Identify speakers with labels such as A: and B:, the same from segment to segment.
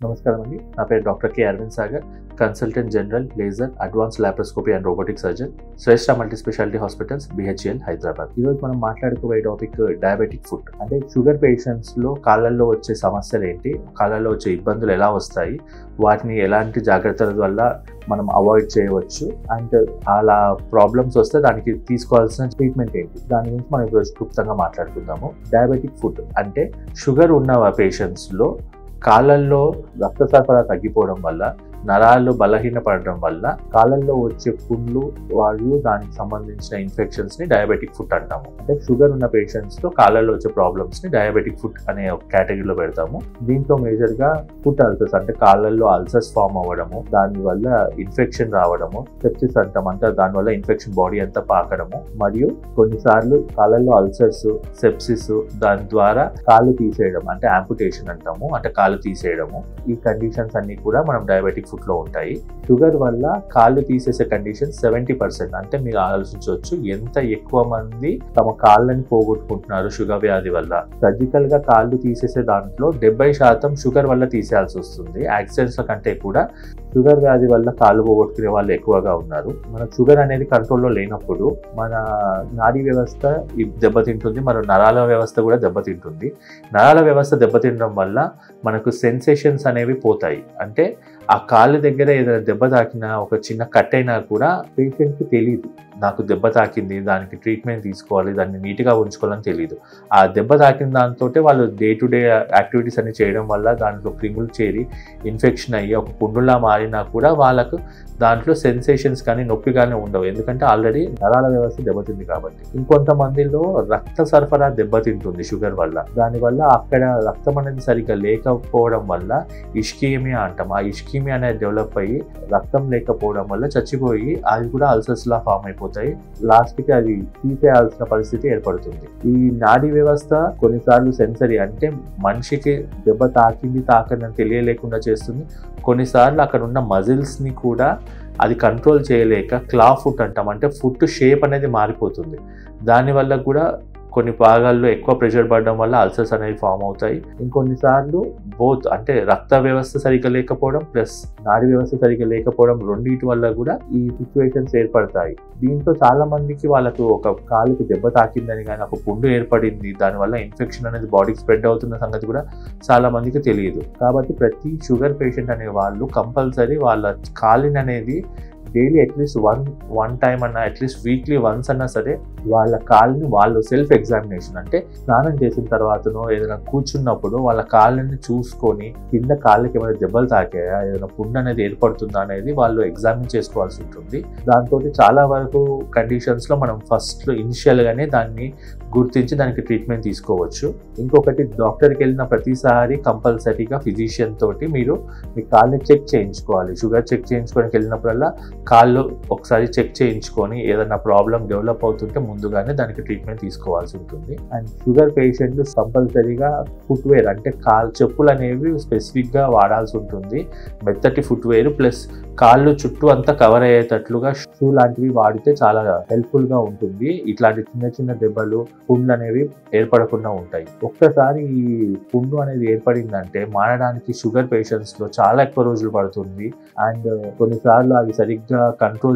A: నమస్కారం అండి. నా పేరు doctor K Aravind Sagar, consultant general laser advance laparoscopy and robotic surgeon, Shreshtha multi speciality hospitals, BHEL, Hyderabad. ఈరోజు మనం మాట్లాడుకోబోయే టాపిక్ డయాబెటిక్ ఫుడ్. అంటే షుగర్ పేషెంట్స్లో కాళ్ళల్లో వచ్చే సమస్యలు ఏంటి, కాళ్ళల్లో వచ్చే ఇబ్బందులు ఎలా వస్తాయి, వాటిని ఎలాంటి జాగ్రత్తల వల్ల మనం అవాయిడ్ చేయవచ్చు, అండ్ అలా ప్రాబ్లమ్స్ వస్తే దానికి తీసుకోవాల్సిన ట్రీట్మెంట్ ఏంటి, దాని గురించి మనం ఈరోజు క్లుప్తంగా మాట్లాడుకుందాము. డయాబెటిక్ ఫుడ్ అంటే షుగర్ ఉన్న పేషెంట్స్లో కాళ్ళల్లో రక్త సరఫరా తగ్గిపోవడం వల్ల, నరాలు బలహీనపడడం వల్ల కాళ్ళల్లో వచ్చే పుండ్లు మరియు దానికి సంబంధించిన ఇన్ఫెక్షన్స్ ని డయాబెటిక్ ఫుట్ అంటాము. అంటే షుగర్ ఉన్న పేషెంట్స్ లో కాళ్ళల్లో వచ్చే ప్రాబ్లమ్స్ ని డయాబెటిక్ ఫుట్ అనే ఒక కేటగిరీలో పెడతాము. దీంతో మేజర్ గా ఫుట్ అల్సర్స్ అంటే కాళ్ళల్లో అల్సర్స్ ఫామ్ అవ్వడము, దానివల్ల ఇన్ఫెక్షన్ రావడము, సెప్సిస్ అంటాం, అంటే దానివల్ల ఇన్ఫెక్షన్ బాడీ అంతా పాకడము, మరియు కొన్నిసార్లు కాళ్ళల్లో అల్సర్స్, సెప్సిస్, దాని ద్వారా కాళ్ళు తీసేయడం అంటే యాంపుటేషన్ అంటాము, అంటే కాళ్ళు తీసేయడము. ఈ కండిషన్స్ అన్ని కూడా మనం డయాబెటిక్ ఫుడ్ లో ఉంటాయి. షుగర్ వల్ల కాళ్ళు తీసేసే కండిషన్ 70%. అంటే మీరు ఆలోచించవచ్చు ఎంత ఎక్కువ మంది తమ కాళ్ళని పోగొట్టుకుంటున్నారు షుగర్ వ్యాధి వల్ల. సర్జికల్ గా కాళ్ళు తీసేసే దాంట్లో 70% షుగర్ వల్ల తీసేయాల్సి వస్తుంది. యాక్సిడెంట్స్ కంటే కూడా షుగర్ వ్యాధి వల్ల కాళ్ళు పోగొట్టుకునే వాళ్ళు ఎక్కువగా ఉన్నారు. మన షుగర్ అనేది కంట్రోల్లో లేనప్పుడు మన నాడీ వ్యవస్థ దెబ్బతింటుంది, మన నరాల వ్యవస్థ కూడా దెబ్బతింటుంది. నరాల వ్యవస్థ దెబ్బతినడం వల్ల మనకు సెన్సేషన్స్ అనేవి పోతాయి. అంటే ఆ కాళ్ళ దగ్గర ఏదైనా దెబ్బ తాకినా, ఒక చిన్న కట్ అయినా కూడా పేషెంట్కి తెలియదు నాకు దెబ్బ తాకింది, దానికి ట్రీట్మెంట్ తీసుకోవాలి, దాన్ని నీట్గా ఉంచుకోవాలని తెలియదు. ఆ దెబ్బ తాకిన దాంతో వాళ్ళు డే టు డే యాక్టివిటీస్ అన్ని చేయడం వల్ల దాంట్లో క్రిములు చేరి ఇన్ఫెక్షన్ అయ్యి ఒక పుండులా మారినా కూడా వాళ్ళకు దాంట్లో సెన్సేషన్స్ కానీ నొప్పి కానీ ఉండవు, ఎందుకంటే ఆల్రెడీ నరాల వ్యవస్థ దెబ్బతింది కాబట్టి. ఇంకొంతమందిలో రక్త సరఫరా దెబ్బతింటుంది షుగర్ వల్ల. దానివల్ల అక్కడ రక్తం అనేది సరిగ్గా లేకపోవడం వల్ల ఇష్కీమియా అంటాం. ఆ ఇష్కీమియా అనేది డెవలప్ అయ్యి రక్తం లేకపోవడం వల్ల చచ్చిపోయి అది కూడా అల్సర్స్ లా ఫామ్ అయిపోతాయి. లాస్ట్కి అది తీసేయాల్సిన పరిస్థితి ఏర్పడుతుంది. ఈ నాడీ వ్యవస్థ కొన్నిసార్లు సెన్సరీ, అంటే మనిషికి దెబ్బ తాకింది తాకని తెలియలేకుండా చేస్తుంది. కొన్నిసార్లు అక్కడ ఉన్న మజిల్స్ ని కూడా అది కంట్రోల్ చేయలేక క్లా ఫుట్ అంటాం, అంటే ఫుట్ షేప్ అనేది మారిపోతుంది. దానివల్ల కూడా కొన్ని భాగాల్లో ఎక్కువ ప్రెషర్ పడడం వల్ల అల్సర్స్ అనేవి ఫామ్ అవుతాయి. ఇంకొన్నిసార్లు బోత్, అంటే రక్త వ్యవస్థ సరిగ్గా లేకపోవడం ప్లస్ నాడీ వ్యవస్థ సరిగ్గా లేకపోవడం, రెండింటి వల్ల కూడా ఈ సిచ్యువేషన్స్ ఏర్పడతాయి. దీంతో చాలా మందికి వాళ్ళకు ఒక కాలుకి దెబ్బ తాకిందని కానీ, ఒక పుండు ఏర్పడింది, దానివల్ల ఇన్ఫెక్షన్ అనేది బాడీకి స్ప్రెడ్ అవుతున్న సంగతి కూడా చాలా మందికి తెలియదు. కాబట్టి ప్రతి షుగర్ పేషెంట్ అనే వాళ్ళు కంపల్సరీ వాళ్ళ కాలిని అనేది డైలీ అట్లీస్ట్ వన్ టైం అన్నా, అట్లీస్ట్ వీక్లీ వన్స్ అన్నా సరే వాళ్ళ కాళ్ళని వాళ్ళు సెల్ఫ్ ఎగ్జామినేషన్, అంటే స్నానం చేసిన తర్వాతనో ఏదైనా కూర్చున్నప్పుడు వాళ్ళ కాళ్ళని చూసుకొని కింద కాళ్ళకి ఏమైనా దెబ్బలు తాకాయా, ఏదైనా పుండు అనేది ఏర్పడుతుందా అనేది వాళ్ళు ఎగ్జామిన్ చేసుకోవాల్సి ఉంటుంది. దాంతో చాలా వరకు కండిషన్స్లో మనం ఫస్ట్ ఇనిషియల్గానే దాన్ని గుర్తించి దానికి ట్రీట్మెంట్ తీసుకోవచ్చు. ఇంకొకటి, డాక్టర్కి వెళ్ళిన ప్రతిసారి కంపల్సరీగా ఫిజిషియన్ తోటి మీరు మీ కాళ్ళని చెక్ చేయించుకోవాలి. షుగర్ చెక్ చేయించుకోవడానికి వెళ్ళినప్పుడల్లా కాళ్ళు ఒకసారి చెక్ చేయించుకొని ఏదైనా ప్రాబ్లం డెవలప్ అవుతుంటే ముందుగానే దానికి ట్రీట్మెంట్ తీసుకోవాల్సి ఉంటుంది. అండ్ షుగర్ పేషెంట్లు కంపల్సరీగా ఫుట్వేర్, అంటే చెప్పులు అనేవి స్పెసిఫిక్గా వాడాల్సి ఉంటుంది. మెత్తటి ఫుట్వేర్ ప్లస్ కాళ్ళు చుట్టూ అంతా కవర్ అయ్యేటట్లుగా షూ లాంటివి వాడితే చాలా హెల్ప్ఫుల్గా ఉంటుంది. ఇట్లాంటి చిన్న చిన్న దెబ్బలు, పుండ్లు అనేవి ఏర్పడకుండా ఉంటాయి. ఒక్కసారి ఈ పుండు అనేది ఏర్పడిందంటే మానడానికి షుగర్ పేషెంట్స్లో చాలా ఎక్కువ రోజులు పడుతుంది. అండ్ కొన్నిసార్లు అది సరిగ్గా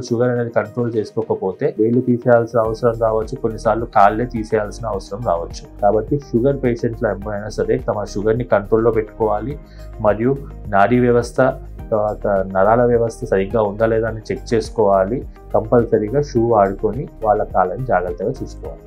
A: షుగర్ అనేది కంట్రోల్ చేసుకోకపోతే వేళ్ళు తీసేయాల్సిన అవసరం రావచ్చు, కొన్నిసార్లు కాళ్ళే తీసేయాల్సిన అవసరం రావచ్చు. కాబట్టి షుగర్ పేషెంట్లు ఎవరైనా సరే తమ షుగర్ని కంట్రోల్లో పెట్టుకోవాలి, మరియు నాడీ వ్యవస్థ, తర్వాత నరాల వ్యవస్థ సరిగ్గా ఉందా లేదా అని చెక్ చేసుకోవాలి. కంపల్సరీగా షూ వాడుకొని వాళ్ళ కాళ్ళని జాగ్రత్తగా చూసుకోవాలి.